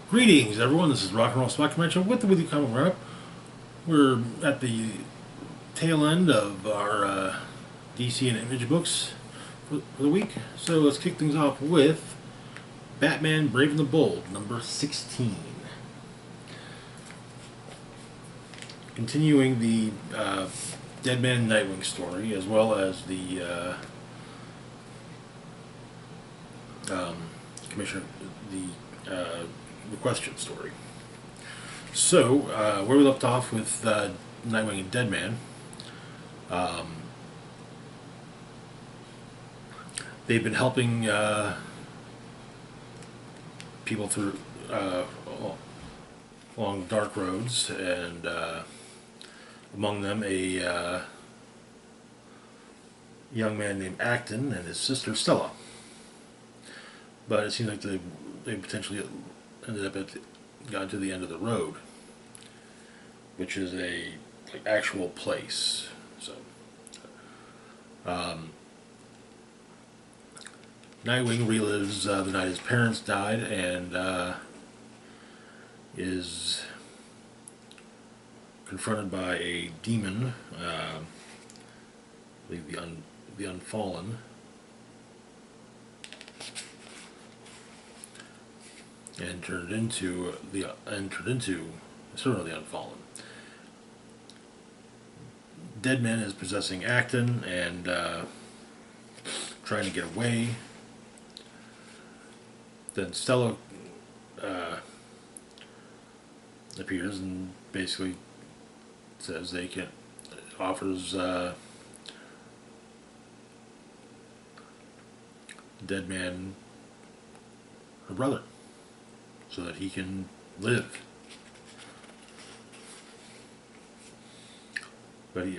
Greetings, everyone. This is Rock and Roll Spot Convention with the Weekly Comic Wrap. We're at the tail end of our DC and Image books for the week. So let's kick things off with Batman Brave and the Bold, number 16. Continuing the Dead Man Nightwing story, as well as the Commissioner, the Question story. So, where we left off with Nightwing and Deadman, they've been helping people through along dark roads, and among them a young man named Acton and his sister Stella. But it seems like they potentially ended up got to the end of the road, which is a actual place. So, Nightwing relives the night his parents died and is confronted by a demon, I believe the Unfallen, and entered into certainly the Unfallen. Deadman is possessing Acton and trying to get away. Then Stella appears and basically says offers Deadman her brother so that he can live. But he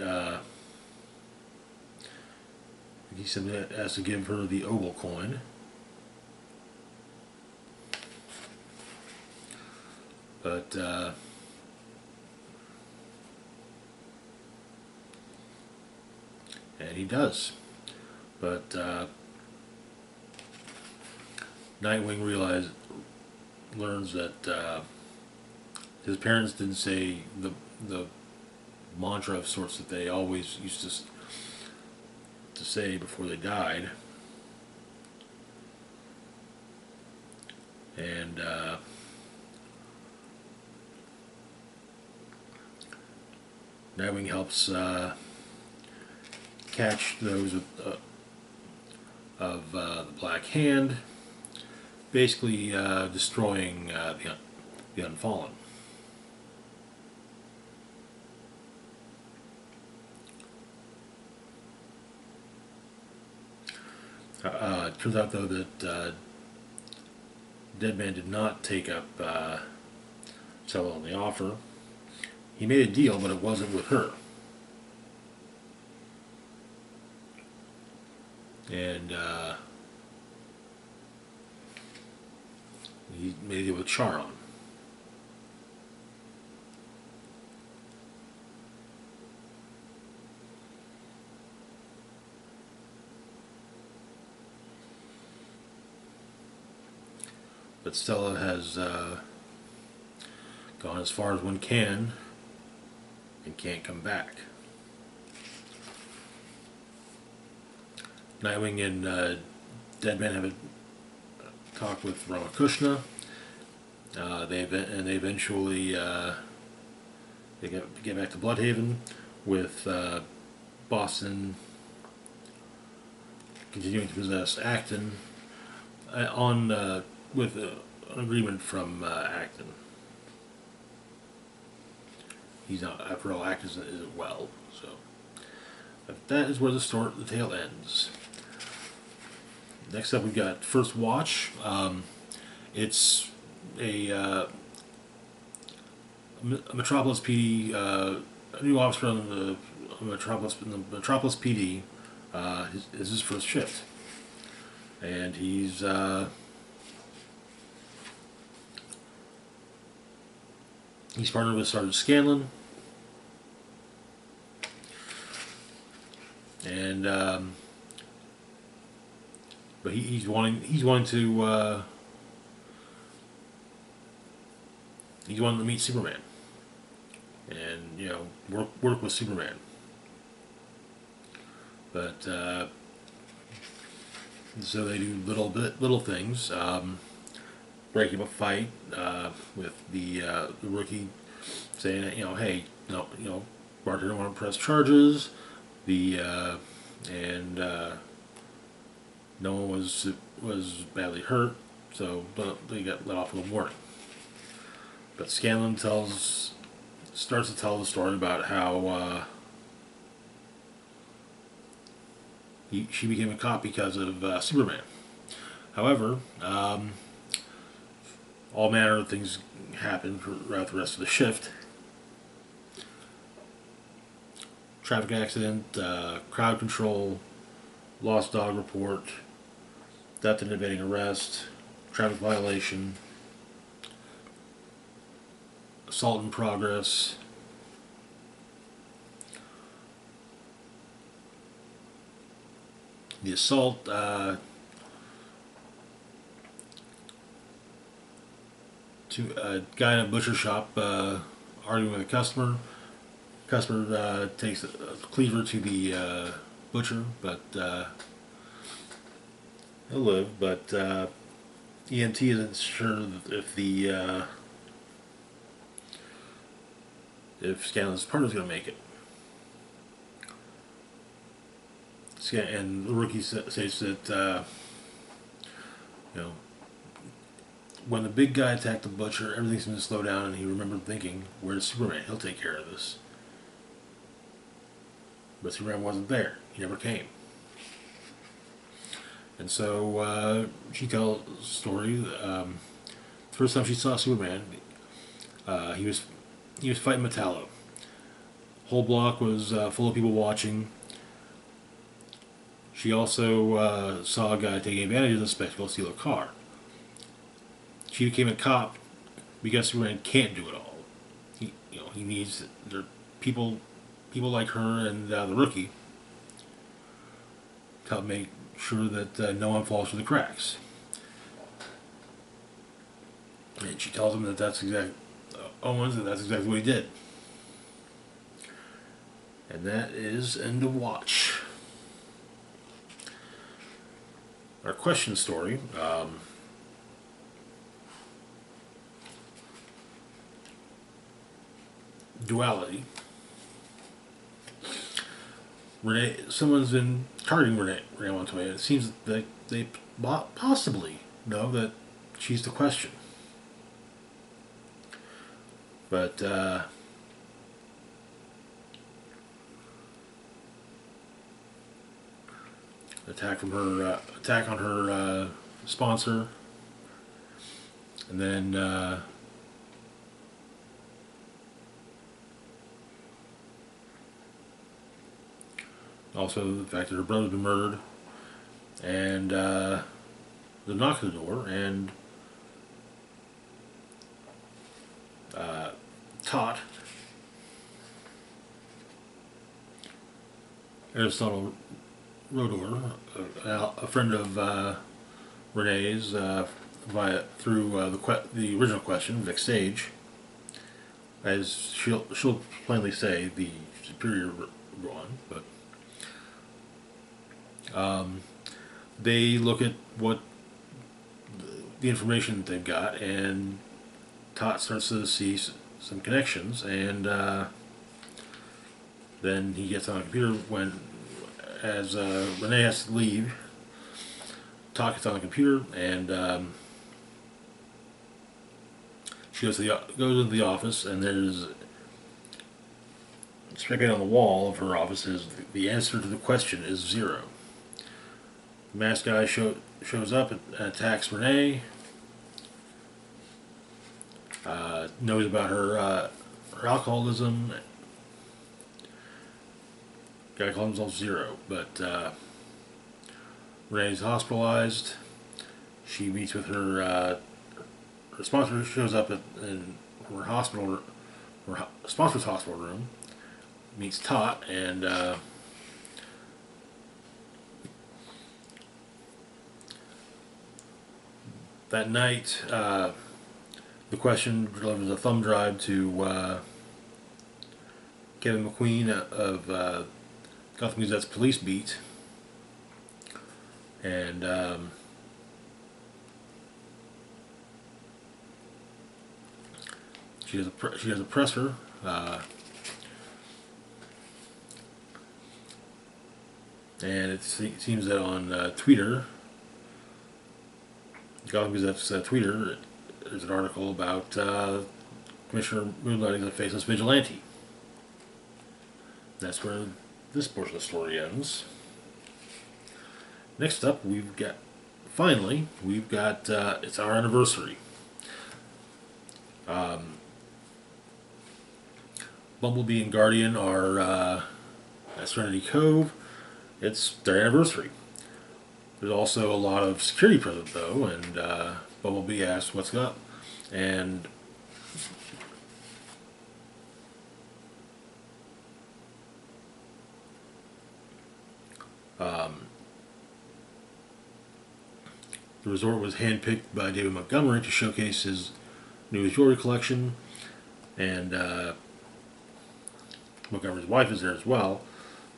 said that has to give her the Ogle coin. But and he does. But Nightwing learns that his parents didn't say the mantra of sorts that they always used to say before they died, and Nightwing helps catch those of the Black Hand, basically destroying the Unfallen. It turns out, though, that Deadman did not take up Stella on the offer. He made a deal, but it wasn't with her. And he made a deal with Charon. But Stella has gone as far as one can and can't come back. Nightwing and Deadman have a talk with Ramakrishna. They eventually they get back to Bloodhaven with Boston continuing to possess Acton with an agreement from Acton. He's not, after all, Acton isn't well. So that is where the tale ends. Next up, we've got First Watch. It's a Metropolis PD, a new officer on the Metropolis PD. Is his first shift, and he's partnered with Sergeant Scanlon, and but he's wanting to he wanted to meet Superman, and work with Superman. But so they do little things, break up a fight with the rookie, saying that hey, no, Barker don't want to press charges. The and no one was badly hurt, so they got let off with a warning. But Scanlan starts to tell the story about how she became a cop because of Superman. However, all manner of things happened throughout the rest of the shift. Traffic accident, crowd control, lost dog report, theft and evading arrest, traffic violation, assault in progress, the assault to a guy in a butcher shop arguing with a customer. Customer takes a cleaver to the butcher, but he'll live. But EMT isn't sure if Scanlan's partner's going to make it. And the rookie says that when the big guy attacked the butcher, everything's going to slow down, and he remembered thinking, "Where's Superman? He'll take care of this." But Superman wasn't there. He never came. And so she tells the story. The first time she saw Superman, he was fighting Metallo. Whole block was full of people watching. She also saw a guy taking advantage of the spectacle to steal a car. She became a cop because Superman can't do it all. He needs people like her and the rookie to help make sure that no one falls through the cracks. And she tells him that that's exactly what he did. And that is end of watch. Our question story. Duality. Someone's been targeting Renee Montoya, and it seems that they possibly know that she's the question. But attack on her sponsor, and then also the fact that her brother's been murdered, and the knock at the door, and Tot, Aristotle Rodor, a friend of Renee's, through the original question, Vic Sage, as she'll plainly say, the superior one, but they look at what the information that they've got, and Tot starts to see some connections, and then he gets on a computer as Renee has to leave. Tot gets on the computer, and she goes into the office, and there's speculating on the wall of her office is the answer to the question is 0. The masked guy shows up and attacks Renee. Knows about her alcoholism. Guy calls himself 0, but Renee's hospitalized. She meets with her sponsor. Shows up in her sponsor's hospital room. Meets Tot, and that night The Question delivers a thumb drive to Kevin McQueen of Gotham Gazette's Police Beat, and she has a presser. And it seems that on Twitter, Gotham Gazette's Twitter, there's an article about Commissioner moonlighting as a faceless vigilante. That's where this portion of the story ends. Next up, finally, it's our anniversary. Bumblebee and Guardian are at Serenity Cove. It's their anniversary. There's also a lot of security present, though, and Bumblebee asks what's up. And the resort was handpicked by David Montgomery to showcase his new jewelry collection, and Montgomery's wife is there as well,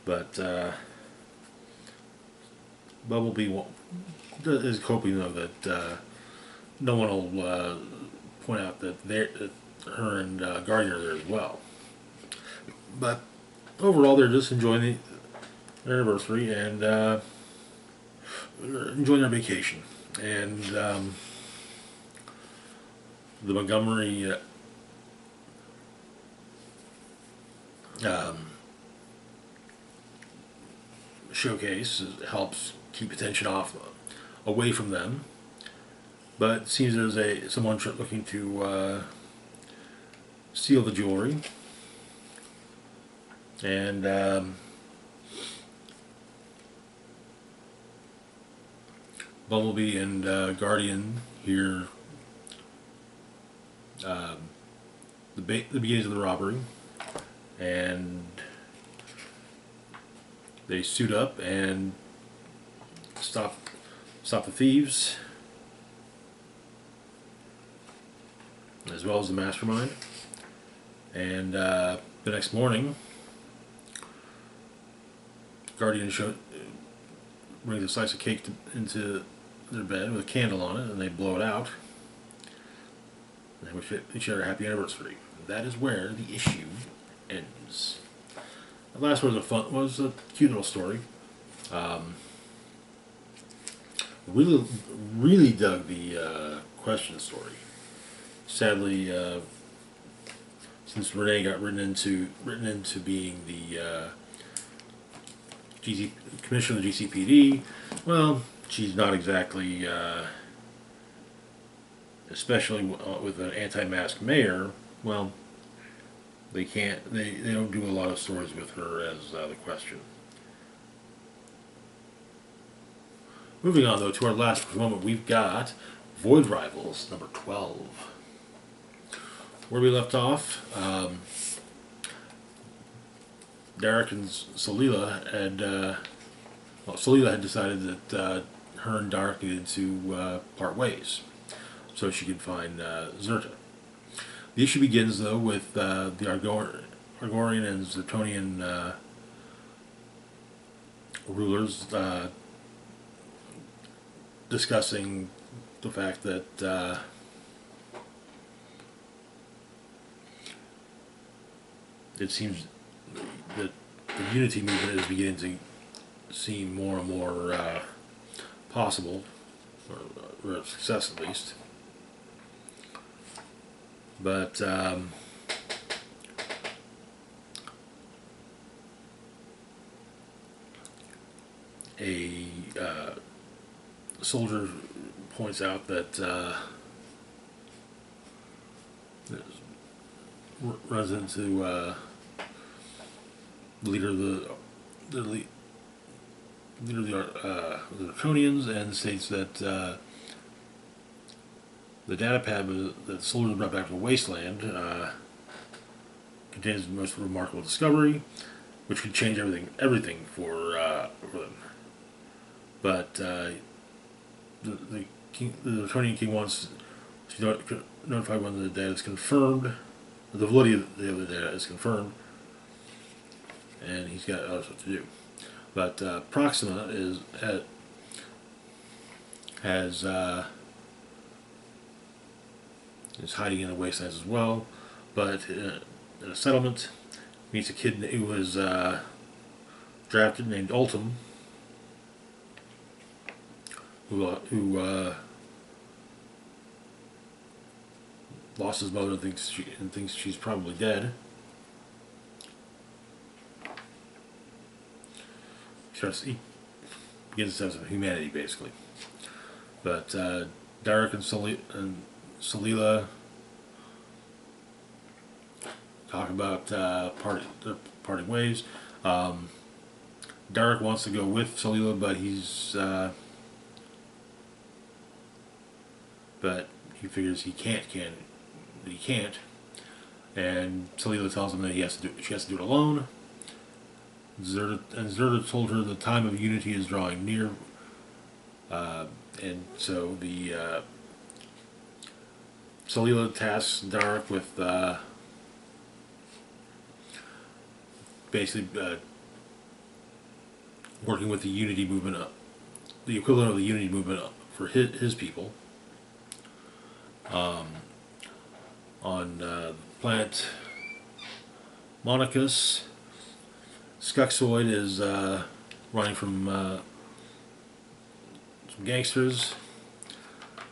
but Bumblebee is hoping, though, that no one will point out that her and Guardian are there as well. But overall, they're just enjoying their anniversary and enjoying their vacation. And the Montgomery showcase helps keep attention away from them, but it seems there's someone looking to steal the jewelry, and Bumblebee and Guardian hear the beginnings of the robbery, and they suit up and stop the thieves, as well as the mastermind. And the next morning, Guardian brings a slice of cake into their bed with a candle on it, and they blow it out. And they wish each other a happy anniversary. That is where the issue ends. The last one was a cute little story. Really dug the Question story. Sadly, since Renee got written into being the commissioner of the GCPD, well, she's not exactly, especially with an anti-mask mayor. Well, they don't do a lot of stories with her as the Question. Moving on, though, to our last moment, we've got Void Rivals, number 12. Where we left off, Derek and Salila had decided that her and Derek needed to part ways so she could find Zerta. The issue begins, though, with the Argorian and Zertonian rulers discussing the fact that it seems that the unity movement is beginning to seem more and more possible, or a success at least. But a soldier points out that runs into the leader of the Draconians and states that the data pad that the soldiers brought back from the wasteland contains the most remarkable discovery, which could change everything for them. But the Draconian king wants She's notified when the data is confirmed. The validity of the data is confirmed, and he's got other stuff to do. But Proxima is hiding in the wastelands as well. But in a settlement, meets a kid who was drafted named Ultim, who lost his mother and thinks she's probably dead. He begins to have some humanity, basically. But Derek and Salila talk about parting ways. Derek wants to go with Salila, but he figures he can't. And Salila tells him that she has to do it alone. Zerta told her the time of unity is drawing near, and so the Salila tasks Derek with basically working with the unity movement the equivalent of the unity movement for his people. On the planet Monicus, Skuxoid is running from some gangsters,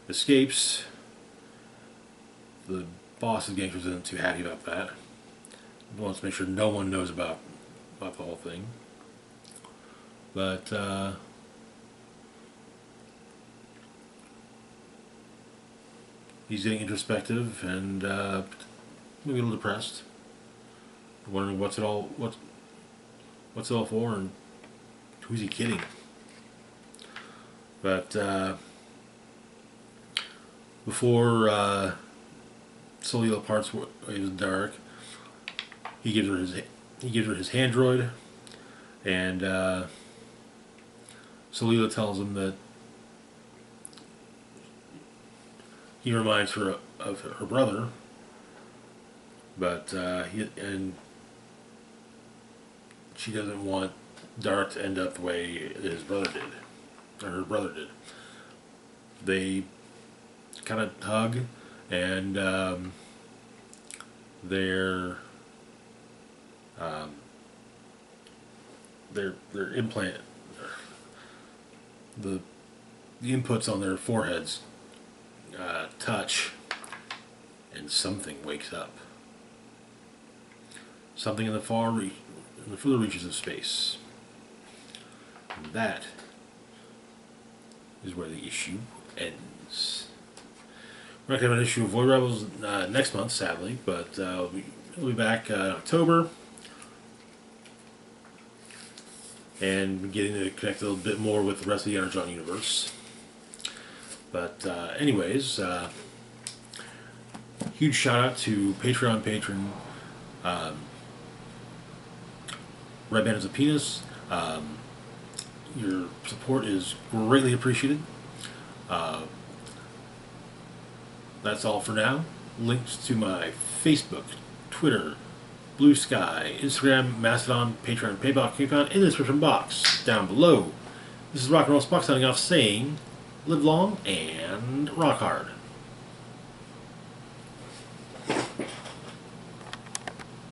escapes. The boss of the gangsters isn't too happy about that. He wants to make sure no one knows about the whole thing. But he's getting introspective and maybe a little depressed, wondering what's it all for, and who's he kidding? But before Salila parts ways with Derek, he gives her his handroid, and Salila tells him that he reminds her of her brother, but she doesn't want Derek to end up the way his brother did, or her brother did. They kind of hug, and their implant, the inputs on their foreheads touch, and something wakes up. Something in the further reaches of space. And that is where the issue ends. We're not going to have an issue of Void Rebels next month, sadly, but we'll be back in October, and getting to connect a little bit more with the rest of the Energon universe. But anyways, huge shout out to Patreon patron Red Banners of Penis. Your support is greatly appreciated. That's all for now. Links to my Facebook, Twitter, Blue Sky, Instagram, Mastodon, Patreon, PayPal, coupon in the description box down below. This is Rock and Roll Spock signing off, saying, live long and rock hard.